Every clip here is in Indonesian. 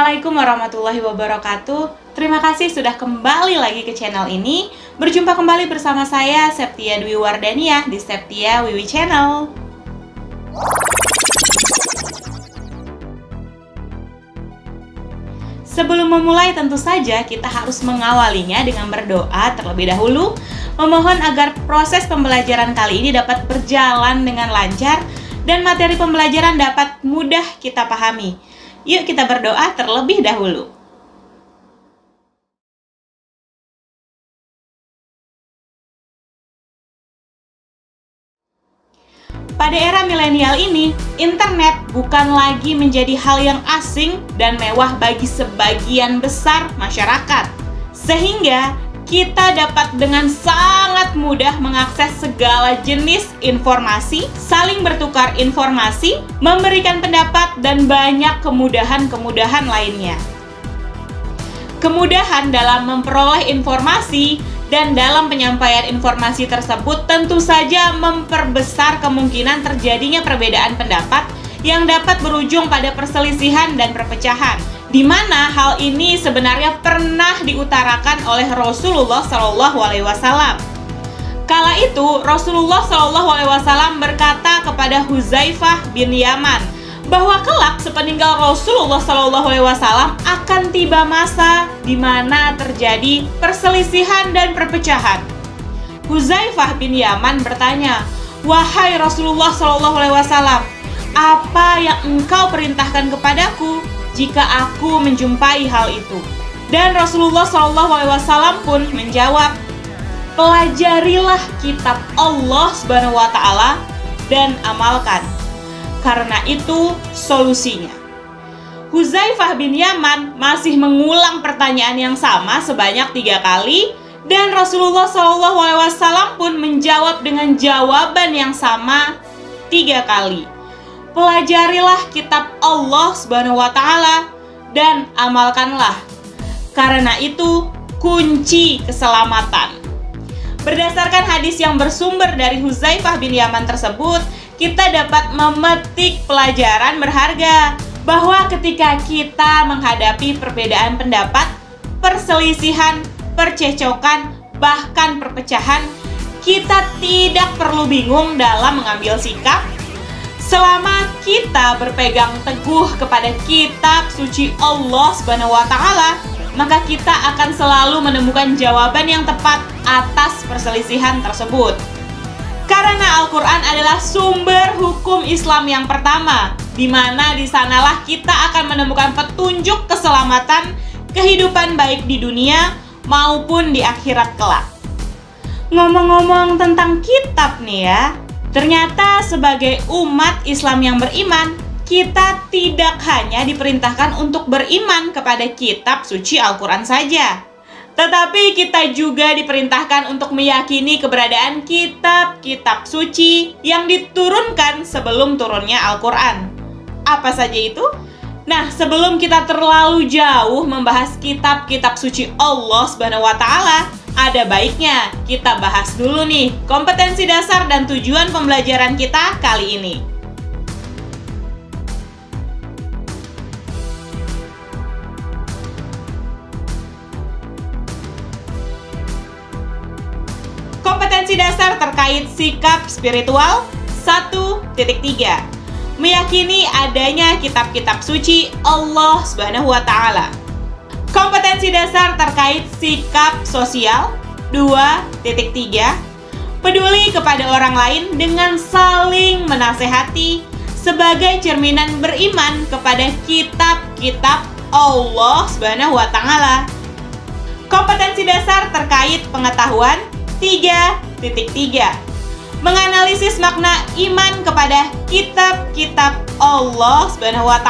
Assalamualaikum warahmatullahi wabarakatuh. Terima kasih sudah kembali lagi ke channel ini. Berjumpa kembali bersama saya Septia Dwi Wardania di Septia Wiwi Channel. Sebelum memulai, tentu saja kita harus mengawalinya dengan berdoa terlebih dahulu, memohon agar proses pembelajaran kali ini dapat berjalan dengan lancar dan materi pembelajaran dapat mudah kita pahami. Yuk kita berdoa terlebih dahulu. Pada era milenial ini, internet bukan lagi menjadi hal yang asing dan mewah bagi sebagian besar masyarakat. Sehingga kita dapat dengan sangat mudah mengakses segala jenis informasi, saling bertukar informasi, memberikan pendapat, dan banyak kemudahan-kemudahan lainnya. Kemudahan dalam memperoleh informasi dan dalam penyampaian informasi tersebut tentu saja memperbesar kemungkinan terjadinya perbedaan pendapat yang dapat berujung pada perselisihan dan perpecahan, di mana hal ini sebenarnya pernah diutarakan oleh Rasulullah SAW. Kala itu, Rasulullah SAW berkata kepada Huzaifah bin Yaman bahwa kelak sepeninggal Rasulullah SAW akan tiba masa di mana terjadi perselisihan dan perpecahan. Huzaifah bin Yaman bertanya, "Wahai Rasulullah SAW, apa yang engkau perintahkan kepadaku jika aku menjumpai hal itu?" Dan Rasulullah SAW pun menjawab, "Pelajarilah kitab Allah SWT dan amalkan. Karena itu solusinya." Huzaifah bin Yaman masih mengulang pertanyaan yang sama sebanyak 3 kali, dan Rasulullah SAW pun menjawab dengan jawaban yang sama 3 kali. Pelajarilah kitab Allah SWT dan amalkanlah. Karena itu kunci keselamatan. Berdasarkan hadis yang bersumber dari Huzaifah bin Yaman tersebut, kita dapat memetik pelajaran berharga bahwa ketika kita menghadapi perbedaan pendapat, perselisihan, percecokan, bahkan perpecahan, kita tidak perlu bingung dalam mengambil sikap. Selama kita berpegang teguh kepada kitab suci Allah SWT, maka kita akan selalu menemukan jawaban yang tepat atas perselisihan tersebut. Karena Al-Quran adalah sumber hukum Islam yang pertama, di mana di sanalah kita akan menemukan petunjuk keselamatan, kehidupan baik di dunia maupun di akhirat kelak. Ngomong-ngomong tentang kitab nih ya, ternyata sebagai umat Islam yang beriman, kita tidak hanya diperintahkan untuk beriman kepada kitab suci Al-Quran saja, tetapi kita juga diperintahkan untuk meyakini keberadaan kitab-kitab suci yang diturunkan sebelum turunnya Al-Quran. Apa saja itu? Nah, sebelum kita terlalu jauh membahas kitab-kitab suci Allah SWT, ada baiknya kita bahas dulu nih kompetensi dasar dan tujuan pembelajaran kita kali ini. Kompetensi dasar terkait sikap spiritual 1.3. Meyakini adanya kitab-kitab suci Allah SWT. Kompetensi dasar terkait sikap sosial 2.3. Peduli kepada orang lain dengan saling menasehati sebagai cerminan beriman kepada kitab-kitab Allah SWT. Kompetensi dasar terkait pengetahuan 3.3. Menganalisis makna iman kepada kitab-kitab Allah SWT.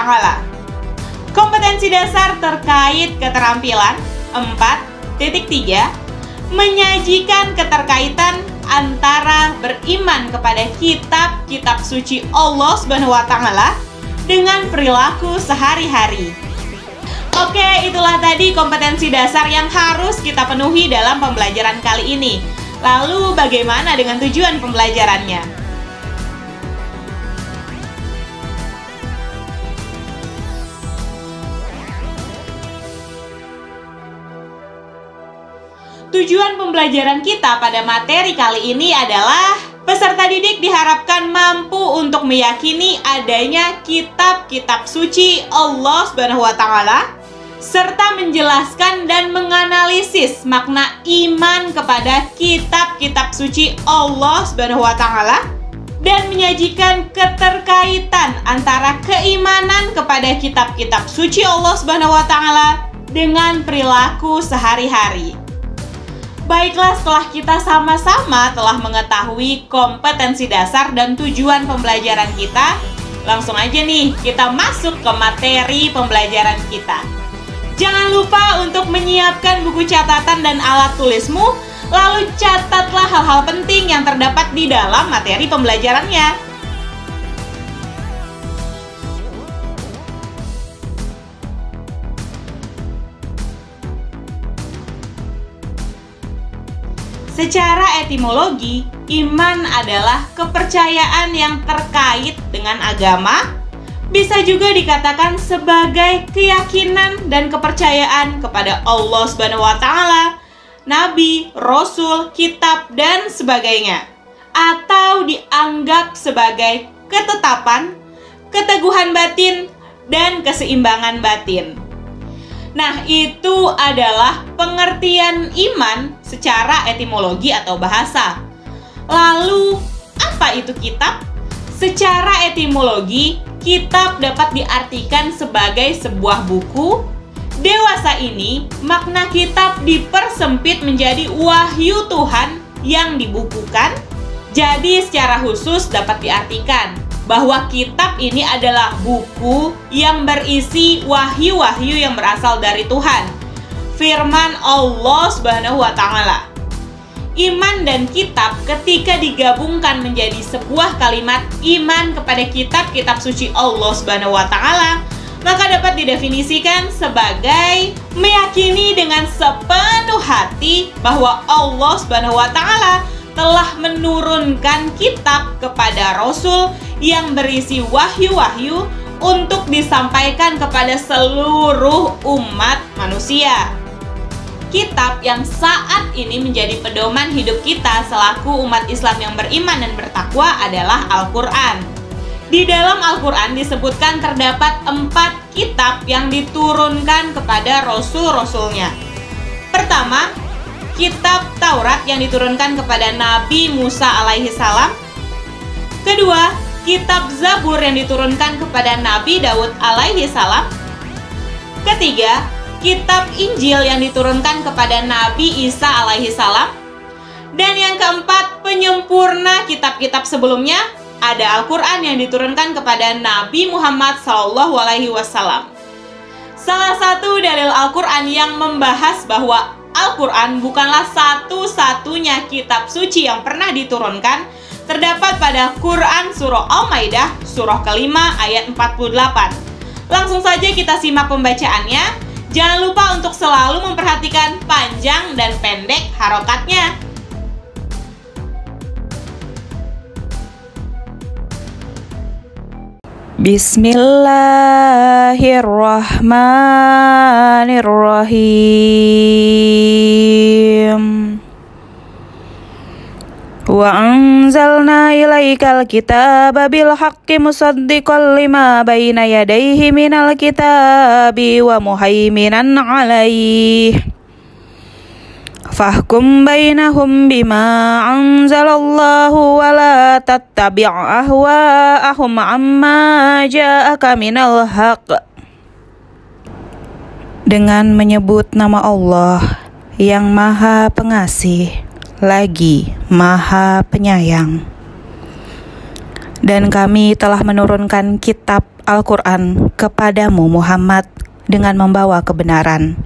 Kompetensi dasar terkait keterampilan 4.3. Menyajikan keterkaitan antara beriman kepada kitab-kitab suci Allah SWT dengan perilaku sehari-hari. Oke, itulah tadi kompetensi dasar yang harus kita penuhi dalam pembelajaran kali ini. Lalu bagaimana dengan tujuan pembelajarannya? Tujuan pembelajaran kita pada materi kali ini adalah peserta didik diharapkan mampu untuk meyakini adanya kitab-kitab suci Allah Subhanahu wa Ta'ala, serta menjelaskan dan menganalisis makna iman kepada kitab-kitab suci Allah Subhanahu wa Ta'ala, dan menyajikan keterkaitan antara keimanan kepada kitab-kitab suci Allah Subhanahu wa Ta'ala dengan perilaku sehari-hari. Baiklah, setelah kita sama-sama telah mengetahui kompetensi dasar dan tujuan pembelajaran kita, langsung aja nih kita masuk ke materi pembelajaran kita. Jangan lupa untuk menyiapkan buku catatan dan alat tulismu, lalu catatlah hal-hal penting yang terdapat di dalam materi pembelajarannya. Secara etimologi, iman adalah kepercayaan yang terkait dengan agama. Bisa juga dikatakan sebagai keyakinan dan kepercayaan kepada Allah Subhanahu wa Ta'ala, Nabi, Rasul, kitab, dan sebagainya. Atau dianggap sebagai ketetapan, keteguhan batin, dan keseimbangan batin. Nah, itu adalah pengertian iman secara etimologi atau bahasa. Lalu, apa itu kitab? Secara etimologi, kitab dapat diartikan sebagai sebuah buku. Dewasa ini, makna kitab dipersempit menjadi wahyu Tuhan yang dibukukan. Jadi, secara khusus dapat diartikan bahwa kitab ini adalah buku yang berisi wahyu-wahyu yang berasal dari Tuhan, firman Allah Subhanahu wa Ta'ala. Iman dan kitab ketika digabungkan menjadi sebuah kalimat iman kepada kitab-kitab suci Allah Subhanahu wa Ta'ala, maka dapat didefinisikan sebagai meyakini dengan sepenuh hati bahwa Allah Subhanahu wa Ta'ala telah menurunkan kitab kepada Rasul yang berisi wahyu-wahyu untuk disampaikan kepada seluruh umat manusia. Kitab yang saat ini menjadi pedoman hidup kita selaku umat Islam yang beriman dan bertakwa adalah Al-Quran. Di dalam Al-Quran disebutkan terdapat 4 kitab yang diturunkan kepada Rasul-Rasulnya. Pertama, kitab Taurat yang diturunkan kepada Nabi Musa alaihi salam. Kedua, kitab Zabur yang diturunkan kepada Nabi Daud alaihi salam. Ketiga, kitab Injil yang diturunkan kepada Nabi Isa alaihi salam. Dan yang keempat, penyempurna kitab-kitab sebelumnya, ada Al-Quran yang diturunkan kepada Nabi Muhammad SAW. Salah satu dalil Al-Quran yang membahas bahwa Al-Quran bukanlah satu-satunya kitab suci yang pernah diturunkan terdapat pada Quran Surah Al-Maidah, surah kelima ayat 48. Langsung saja kita simak pembacaannya. Jangan lupa untuk selalu memperhatikan panjang dan pendek harokatnya. Bismillahirrahmanirrahim. Wa anzalna ilaikal kitaba bil haqqi musaddiqan lima baina yadayhi minal kitabi wa muhaiminan alaihi. Fahkum bainahum bima anzalallahu wa la tattabi' ahwa'ahum amma ja'aka minal haqq. Dengan menyebut nama Allah yang Maha Pengasih lagi Maha Penyayang. Dan kami telah menurunkan kitab Al-Quran kepadamu Muhammad dengan membawa kebenaran,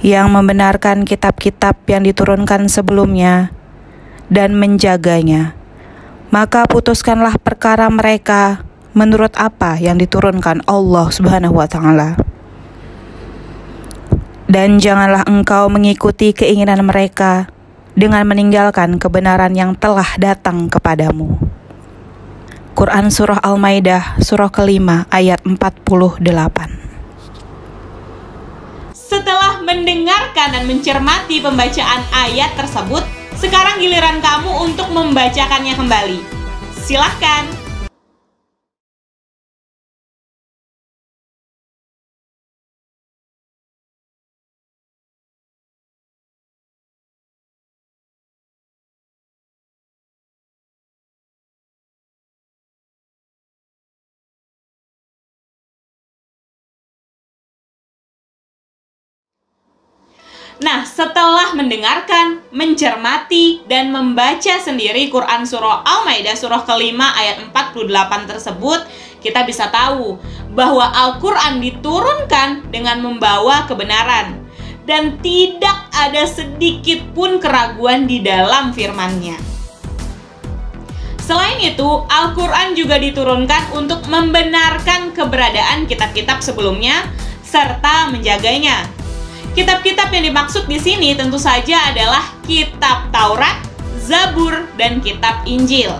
yang membenarkan kitab-kitab yang diturunkan sebelumnya dan menjaganya. Maka putuskanlah perkara mereka menurut apa yang diturunkan Allah Subhanahu wa Ta'ala. Dan janganlah engkau mengikuti keinginan mereka dengan meninggalkan kebenaran yang telah datang kepadamu. Quran Surah Al-Maidah, surah kelima ayat 48. Setelah mendengarkan dan mencermati pembacaan ayat tersebut, sekarang giliran kamu untuk membacakannya kembali. Silahkan. Nah, setelah mendengarkan, mencermati, dan membaca sendiri Quran Surah Al-Maidah Surah kelima ayat 48 tersebut, kita bisa tahu bahwa Al-Quran diturunkan dengan membawa kebenaran dan tidak ada sedikit pun keraguan di dalam firman-Nya. Selain itu, Al-Quran juga diturunkan untuk membenarkan keberadaan kitab-kitab sebelumnya serta menjaganya. Kitab-kitab yang dimaksud di sini tentu saja adalah kitab Taurat, Zabur, dan kitab Injil.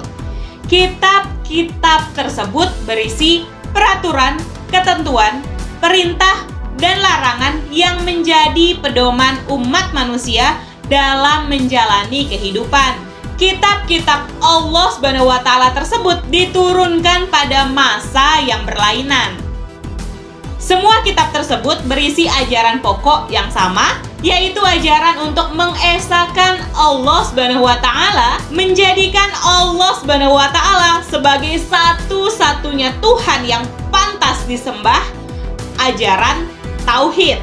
Kitab-kitab tersebut berisi peraturan, ketentuan, perintah, dan larangan yang menjadi pedoman umat manusia dalam menjalani kehidupan. Kitab-kitab Allah SWT tersebut diturunkan pada masa yang berlainan. Semua kitab tersebut berisi ajaran pokok yang sama, yaitu ajaran untuk mengesahkan Allah SWT, menjadikan Allah SWT sebagai satu-satunya Tuhan yang pantas disembah, ajaran tauhid.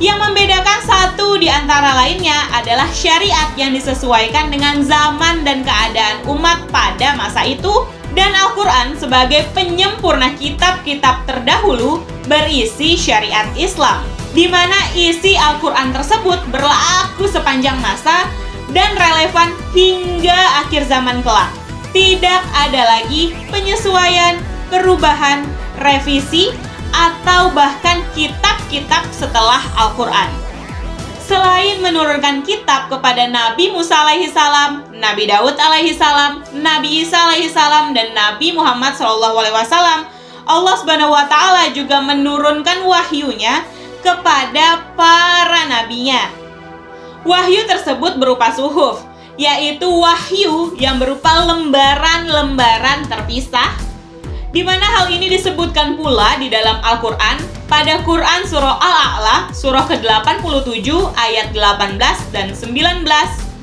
Yang membedakan satu di antara lainnya adalah syariat yang disesuaikan dengan zaman dan keadaan umat pada masa itu, dan Al-Quran sebagai penyempurna kitab-kitab terdahulu berisi syariat Islam, di mana isi Al-Quran tersebut berlaku sepanjang masa dan relevan hingga akhir zaman kelak. Tidak ada lagi penyesuaian, perubahan, revisi, atau bahkan kitab-kitab setelah Al-Quran. Selain menurunkan kitab kepada Nabi Musa alaihissalam, Nabi Daud alaihissalam, Nabi Isa alaihissalam, dan Nabi Muhammad SAW, Allah SWT juga menurunkan wahyunya kepada para nabinya. Wahyu tersebut berupa suhuf, yaitu wahyu yang berupa lembaran-lembaran terpisah, di mana hal ini disebutkan pula di dalam Al-Quran pada Quran Surah Al-A'la Surah ke-87 ayat 18 dan 19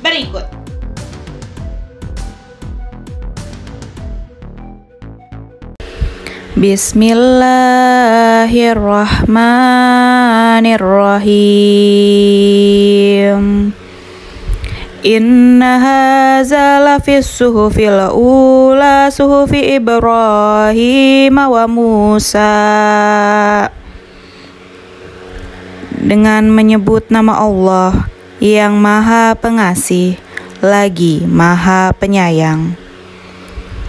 berikut. Bismillahirrahmanirrahim. Inna hadza lafis suhufil ula suhufi Ibrahim wa Musa. Dengan menyebut nama Allah yang Maha Pengasih lagi Maha Penyayang.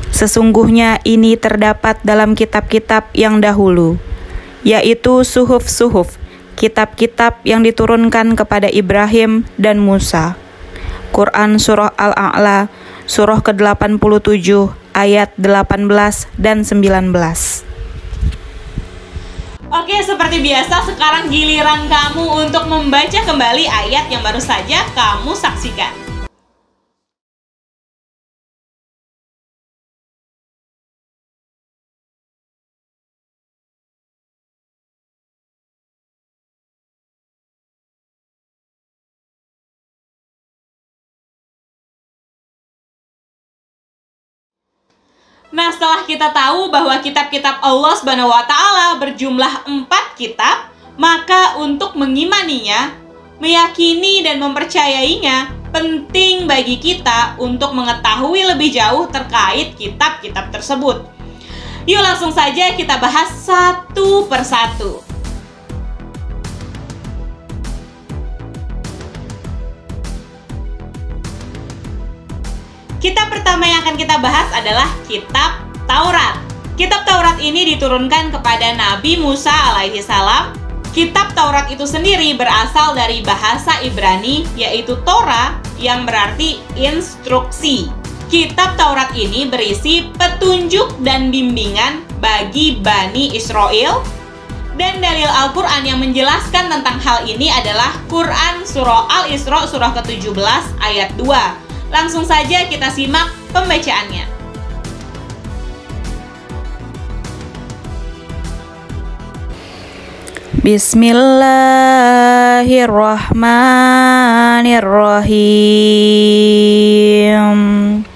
Sesungguhnya ini terdapat dalam kitab-kitab yang dahulu, yaitu suhuf-suhuf, kitab-kitab yang diturunkan kepada Ibrahim dan Musa. Quran Surah Al-A'la, Surah ke-87, ayat 18 dan 19. Oke, seperti biasa, sekarang giliran kamu untuk membaca kembali ayat yang baru saja kamu saksikan. Nah, setelah kita tahu bahwa kitab-kitab Allah SWT berjumlah 4 kitab, maka untuk mengimaninya, meyakini dan mempercayainya, penting bagi kita untuk mengetahui lebih jauh terkait kitab-kitab tersebut. Yuk langsung saja kita bahas satu persatu. Kitab pertama yang akan kita bahas adalah kitab Taurat. Kitab Taurat ini diturunkan kepada Nabi Musa alaihissalam. Kitab Taurat itu sendiri berasal dari bahasa Ibrani, yaitu Torah, yang berarti instruksi. Kitab Taurat ini berisi petunjuk dan bimbingan bagi Bani Israel Dan dalil Al-Quran yang menjelaskan tentang hal ini adalah Quran Surah Al-Isra surah ke-17 ayat 2. Langsung saja kita simak pembacaannya. Bismillahirrahmanirrahim.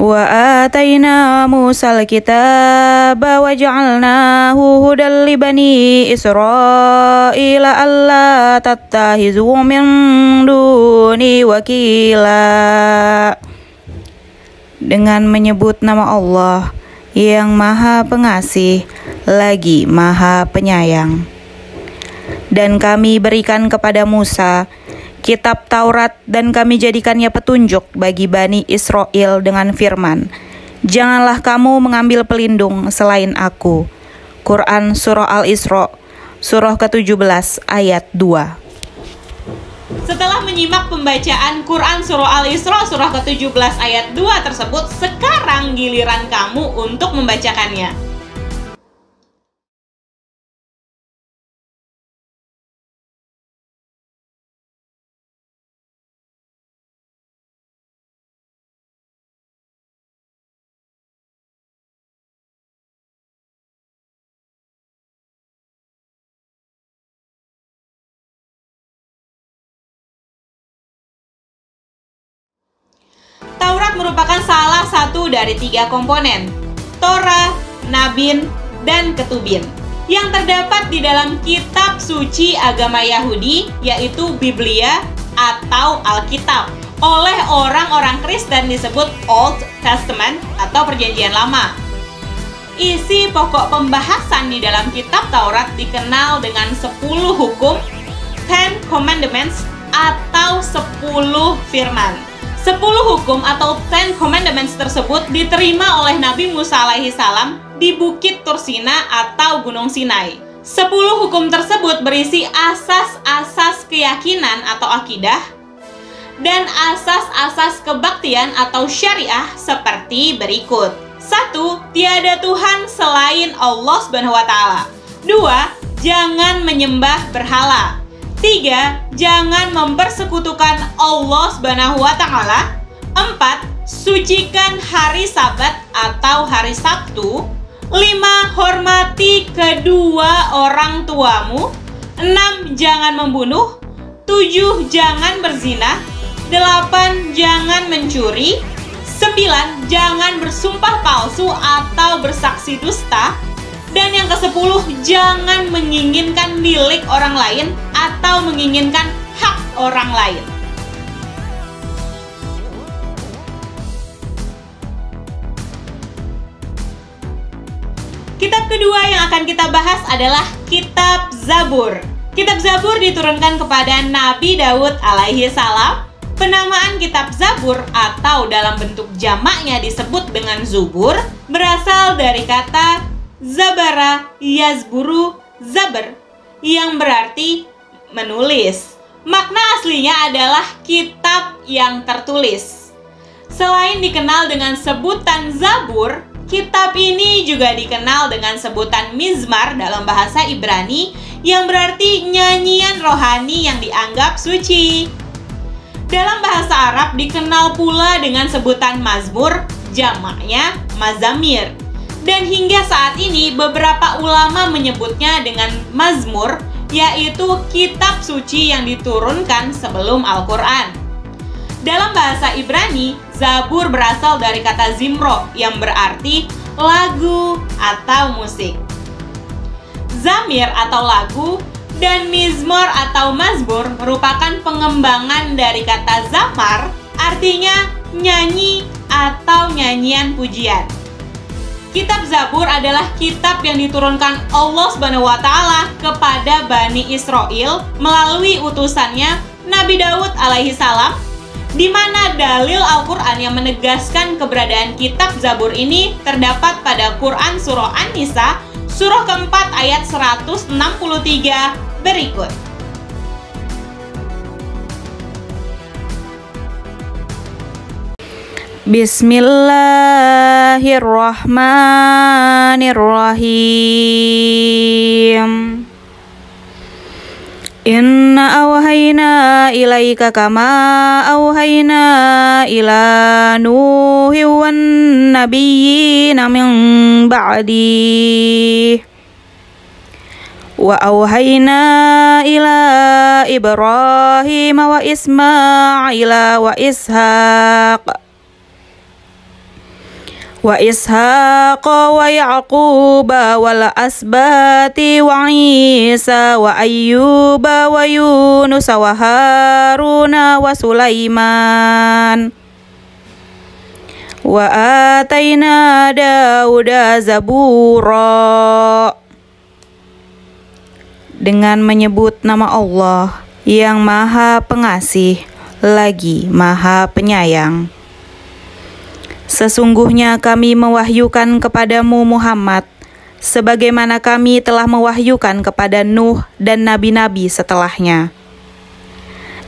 Wa atayna Musal kitaba wa ja'alnahu hudan li bani Israila alla tattahizu min duni wakila. Dengan menyebut nama Allah yang Maha Pengasih lagi Maha Penyayang. Dan kami berikan kepada Musa kitab Taurat dan kami jadikannya petunjuk bagi Bani Israel dengan firman, janganlah kamu mengambil pelindung selain aku. Quran Surah Al-Isra surah ke-17 ayat 2. Setelah menyimak pembacaan Quran Surah Al-Isra surah ke-17 ayat 2 tersebut, sekarang giliran kamu untuk membacakannya. Taurat merupakan salah satu dari 3 komponen, Torah, Nabin, dan Ketubin, yang terdapat di dalam kitab suci agama Yahudi, yaitu Biblia atau Alkitab. Oleh orang-orang Kristen disebut Old Testament atau Perjanjian Lama. Isi pokok pembahasan di dalam kitab Taurat dikenal dengan 10 hukum, 10 Commandments atau 10 firman. 10 hukum atau 10 Commandments tersebut diterima oleh Nabi Musa alaihi salam di Bukit Tursina atau Gunung Sinai. 10 hukum tersebut berisi asas-asas keyakinan atau akidah dan asas-asas kebaktian atau syariah seperti berikut. 1. Tiada Tuhan selain Allah SWT. 2. Jangan menyembah berhala. 3. Jangan mempersekutukan Allah SWT. 4. Sucikan hari Sabat atau hari Sabtu. 5. Hormati kedua orang tuamu. 6. Jangan membunuh. 7. Jangan berzina. 8. Jangan mencuri. 9. Jangan bersumpah palsu atau bersaksi dusta. Dan yang ke-10, jangan menginginkan milik orang lain atau menginginkan hak orang lain. Kitab kedua yang akan kita bahas adalah Kitab Zabur. Kitab Zabur diturunkan kepada Nabi Daud alaihi salam. Penamaan Kitab Zabur atau dalam bentuk jamaknya disebut dengan Zubur berasal dari kata Zabara yazburu zabar yang berarti menulis. Makna aslinya adalah kitab yang tertulis. Selain dikenal dengan sebutan Zabur, kitab ini juga dikenal dengan sebutan Mizmar dalam bahasa Ibrani yang berarti nyanyian rohani yang dianggap suci. Dalam bahasa Arab dikenal pula dengan sebutan Mazmur, jamaknya Mazamir. Dan hingga saat ini beberapa ulama menyebutnya dengan Mazmur, yaitu kitab suci yang diturunkan sebelum Al-Quran. Dalam bahasa Ibrani, Zabur berasal dari kata Zimro yang berarti lagu atau musik. Zamir atau lagu dan Mizmor atau Mazmur merupakan pengembangan dari kata Zamar, artinya nyanyi atau nyanyian pujian. Kitab Zabur adalah kitab yang diturunkan Allah SWT kepada Bani Israel melalui utusannya Nabi Daud alaihi salam, di mana dalil Al-Quran yang menegaskan keberadaan kitab Zabur ini terdapat pada Quran Surah An-Nisa, surah keempat ayat 163 berikut. Bismillahirrahmanirrahim. Inna awhayna ilaika kama awhayna ila Nuhi wan nabiyyina min ba'di wa awhayna ila Ibrahim wa Ismaila wa Ishaq wa Yaquba wal asbati wa Isa wa Ayyuba wa Yunus wa Haruna wa Sulaiman wa atayna Dauda zabura. Dengan menyebut nama Allah yang Maha Pengasih lagi Maha Penyayang. Sesungguhnya kami mewahyukan kepadamu Muhammad, sebagaimana kami telah mewahyukan kepada Nuh dan nabi-nabi setelahnya.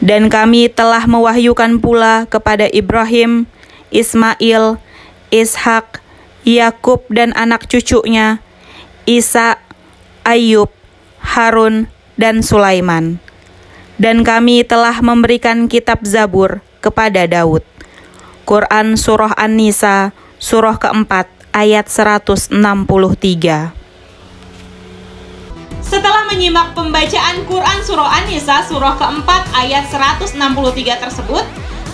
Dan kami telah mewahyukan pula kepada Ibrahim, Ismail, Ishak, Yakub dan anak cucunya, Isa, Ayub, Harun, dan Sulaiman. Dan kami telah memberikan kitab Zabur kepada Daud. Quran Surah An-Nisa, Surah keempat, ayat 163. Setelah menyimak pembacaan Quran Surah An-Nisa, Surah keempat, ayat 163 tersebut,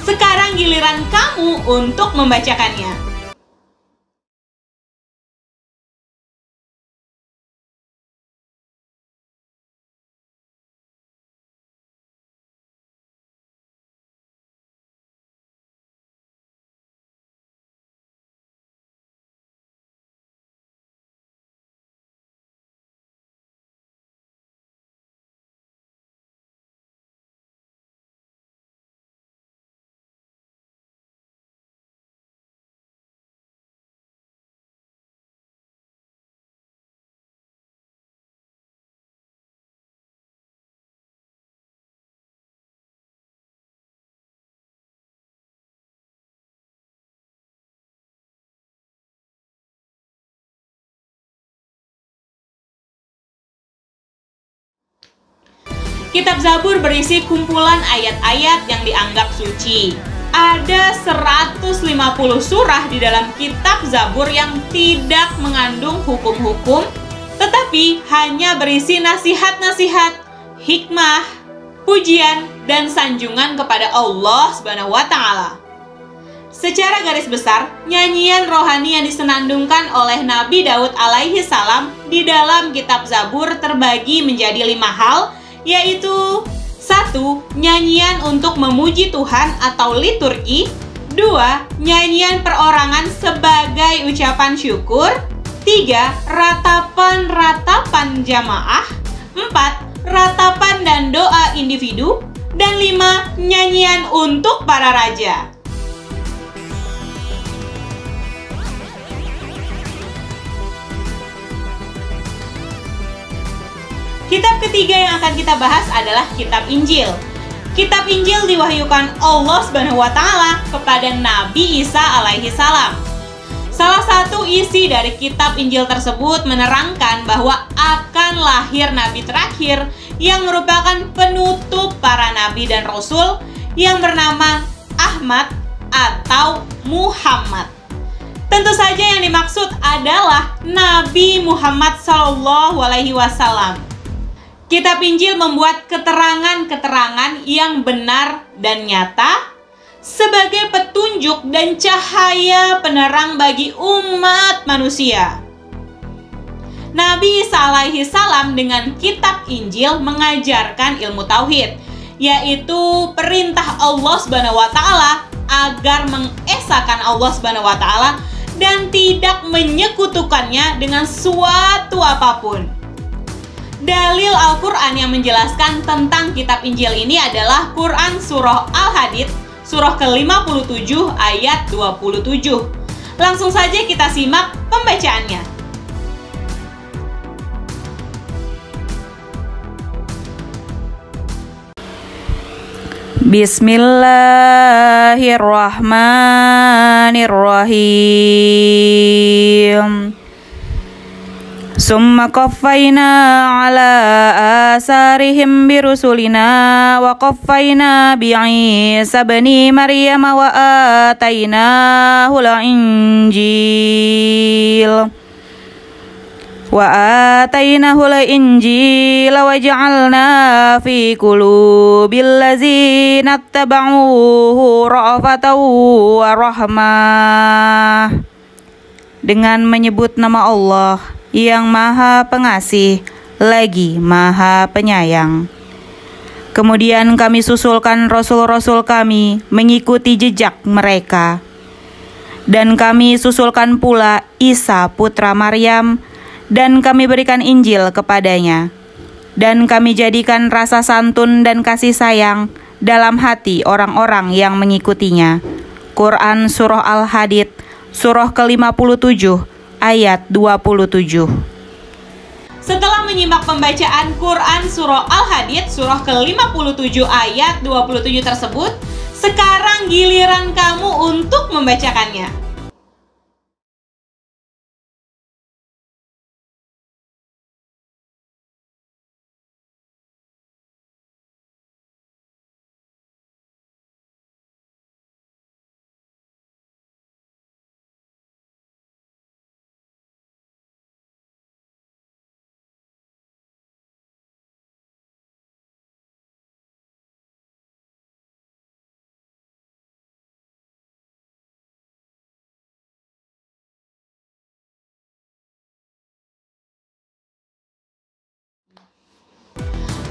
sekarang giliran kamu untuk membacakannya. Kitab Zabur berisi kumpulan ayat-ayat yang dianggap suci. Ada 150 surah di dalam kitab Zabur yang tidak mengandung hukum-hukum, tetapi hanya berisi nasihat-nasihat, hikmah, pujian, dan sanjungan kepada Allah Subhanahu wa Ta'ala. Secara garis besar, nyanyian rohani yang disenandungkan oleh Nabi Daud alaihi salam di dalam kitab Zabur terbagi menjadi 5 hal, yaitu 1. Nyanyian untuk memuji Tuhan atau liturgi. 2. Nyanyian perorangan sebagai ucapan syukur. 3. Ratapan-ratapan jamaah. 4. Ratapan dan doa individu. Dan 5. Nyanyian untuk para raja. Kitab ketiga yang akan kita bahas adalah Kitab Injil. Kitab Injil diwahyukan Allah Subhanahu wa Ta'ala kepada Nabi Isa alaihi salam. Salah satu isi dari kitab Injil tersebut menerangkan bahwa akan lahir nabi terakhir yang merupakan penutup para nabi dan rasul yang bernama Ahmad atau Muhammad. Tentu saja yang dimaksud adalah Nabi Muhammad SAW. Kitab Injil membuat keterangan-keterangan yang benar dan nyata sebagai petunjuk dan cahaya penerang bagi umat manusia. Nabi Isa alaihi salam dengan kitab Injil mengajarkan ilmu tauhid, yaitu perintah Allah Subhanahu wa Ta'ala agar mengesahkan Allah Subhanahu wa Ta'ala dan tidak menyekutukannya dengan suatu apapun. Dalil Al-Quran yang menjelaskan tentang kitab Injil ini adalah Quran Surah Al-Hadid, surah ke-57 ayat 27. Langsung saja kita simak pembacaannya. Bismillahirrahmanirrahim. Summa qaffayna ala asarihim birusulina wa qaffayna bi'isa bani Maryam wa atainahu al-injil wa ja'alna fi qulubil ladzina ittaba'uhu ra'fatan wa rahmah. Dengan menyebut nama Allah yang Maha Pengasih lagi Maha Penyayang. Kemudian kami susulkan rasul-rasul kami mengikuti jejak mereka. Dan kami susulkan pula Isa putra Maryam, dan kami berikan Injil kepadanya. Dan kami jadikan rasa santun dan kasih sayang dalam hati orang-orang yang mengikutinya. Quran Surah Al-Hadid, Surah ke-57, ayat 27. Setelah menyimak pembacaan Quran Surah Al-Hadid, Surah ke-57 ayat 27 tersebut, sekarang giliran kamu untuk membacakannya.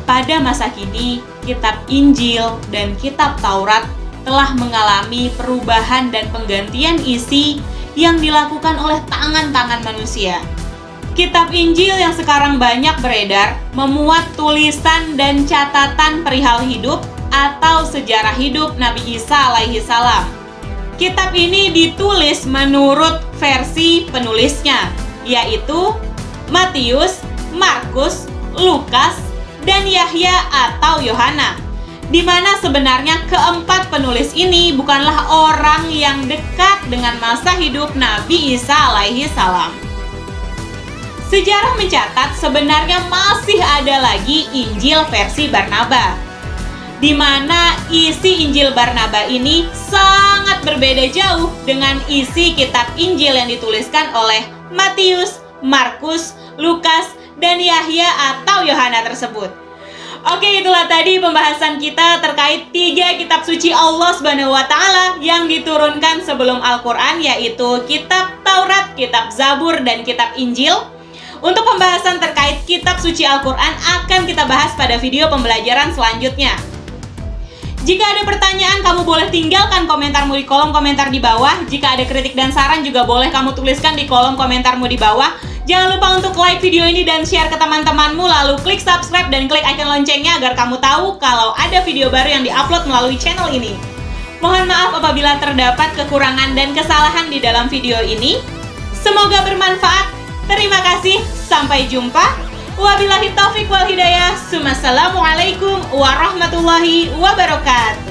Pada masa kini, kitab Injil dan kitab Taurat telah mengalami perubahan dan penggantian isi yang dilakukan oleh tangan-tangan manusia. Kitab Injil yang sekarang banyak beredar memuat tulisan dan catatan perihal hidup atau sejarah hidup Nabi Isa alaihi salam. Kitab ini ditulis menurut versi penulisnya, yaitu Matius, Markus, Lukas, dan Yahya atau Yohana, di mana sebenarnya keempat penulis ini bukanlah orang yang dekat dengan masa hidup Nabi Isa alaihi salam. Sejarah mencatat sebenarnya masih ada lagi Injil versi Barnaba, di mana isi Injil Barnaba ini sangat berbeda jauh dengan isi kitab Injil yang dituliskan oleh Matius, Markus, Lukas, dan Yahya atau Yohana tersebut. Oke, itulah tadi pembahasan kita terkait 3 kitab suci Allah Subhanahu wa Ta'ala yang diturunkan sebelum Al-Quran, yaitu kitab Taurat, kitab Zabur, dan kitab Injil. Untuk pembahasan terkait kitab suci Al-Quran akan kita bahas pada video pembelajaran selanjutnya. Jika ada pertanyaan, kamu boleh tinggalkan komentarmu di kolom komentar di bawah. Jika ada kritik dan saran juga boleh kamu tuliskan di kolom komentarmu di bawah. Jangan lupa untuk like video ini dan share ke teman-temanmu, lalu klik subscribe dan klik icon loncengnya agar kamu tahu kalau ada video baru yang diupload melalui channel ini. Mohon maaf apabila terdapat kekurangan dan kesalahan di dalam video ini. Semoga bermanfaat. Terima kasih, sampai jumpa. Wabillahi taufiq wal hidayah. Assalamualaikum warahmatullahi wabarakatuh.